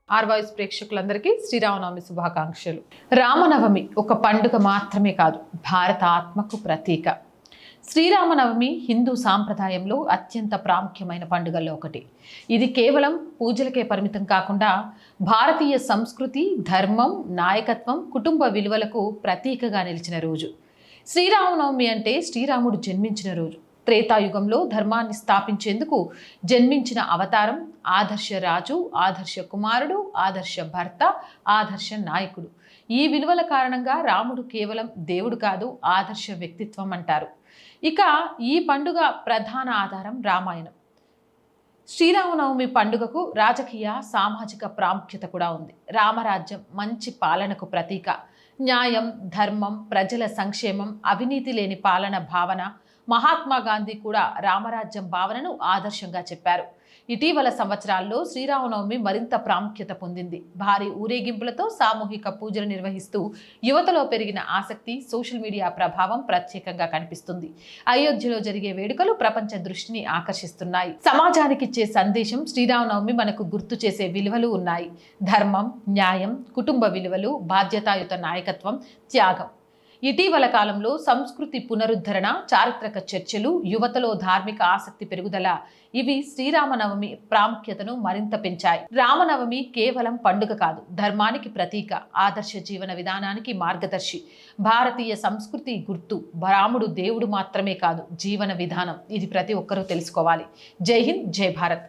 ఆర్వాయిస్ ప్రేక్షకులందరికీ శ్రీరామనవమి శుభాకాంక్షలు. రామనవమి ఒక పండుగ మాత్రమే కాదు, భారత ఆత్మకు ప్రతీక. శ్రీరామనవమి హిందూ సాంప్రదాయంలో అత్యంత ప్రాముఖ్యమైన పండుగల్లో ఒకటి. ఇది కేవలం పూజలకే పరిమితం కాకుండా భారతీయ సంస్కృతి, ధర్మం, నాయకత్వం, కుటుంబ విలువలకు ప్రతీకగా నిలిచిన రోజు. శ్రీరామనవమి అంటే శ్రీరాముడు జన్మించిన రోజు. త్రేతాయుగంలో ధర్మాన్ని స్థాపించేందుకు జన్మించిన అవతారం. ఆదర్శ రాజు, ఆదర్శ కుమారుడు, ఆదర్శ భర్త, ఆదర్శ నాయకుడు. ఈ విలువల కారణంగా రాముడు కేవలం దేవుడు కాదు, ఆదర్శ వ్యక్తిత్వం అంటారు. ఇక ఈ పండుగ ప్రధాన ఆధారం రామాయణం. శ్రీరామనవమి పండుగకు రాజకీయ, సామాజిక ప్రాముఖ్యత కూడా ఉంది. రామరాజ్యం మంచి పాలనకు ప్రతీక. న్యాయం, ధర్మం, ప్రజల సంక్షేమం, అవినీతి లేని పాలన భావన. మహాత్మా గాంధీ కూడా రామరాజ్యం భావనను ఆదర్శంగా చెప్పారు. ఇటీవల సంవత్సరాల్లో శ్రీరామనవమి మరింత ప్రాముఖ్యత పొందింది. భారీ ఊరేగింపులతో సామూహిక పూజలు నిర్వహిస్తూ యువతలో పెరిగిన ఆసక్తి, సోషల్ మీడియా ప్రభావం ప్రత్యేకంగా కనిపిస్తుంది. అయోధ్యలో జరిగే వేడుకలు ప్రపంచ దృష్టిని ఆకర్షిస్తున్నాయి. సమాజానికి ఇచ్చే సందేశం శ్రీరామనవమి మనకు గుర్తు చేసే విలువలు ఉన్నాయి. ధర్మం, న్యాయం, కుటుంబ విలువలు, బాధ్యతాయుత నాయకత్వం, త్యాగం. ఇటీవల కాలంలో సంస్కృతి పునరుద్ధరణ, చారిత్రక చర్చలు, యువతలో ధార్మిక ఆసక్తి పెరుగుదల ఇవి శ్రీరామనవమి ప్రాముఖ్యతను మరింత పెంచాయి. రామనవమి కేవలం పండుగ కాదు, ధర్మానికి ప్రతీక, ఆదర్శ జీవన విధానానికి మార్గదర్శి, భారతీయ సంస్కృతి గుర్తు. రాముడు దేవుడు మాత్రమే కాదు, జీవన విధానం. ఇది ప్రతి ఒక్కరూ తెలుసుకోవాలి. జై హింద్, జై భారత్.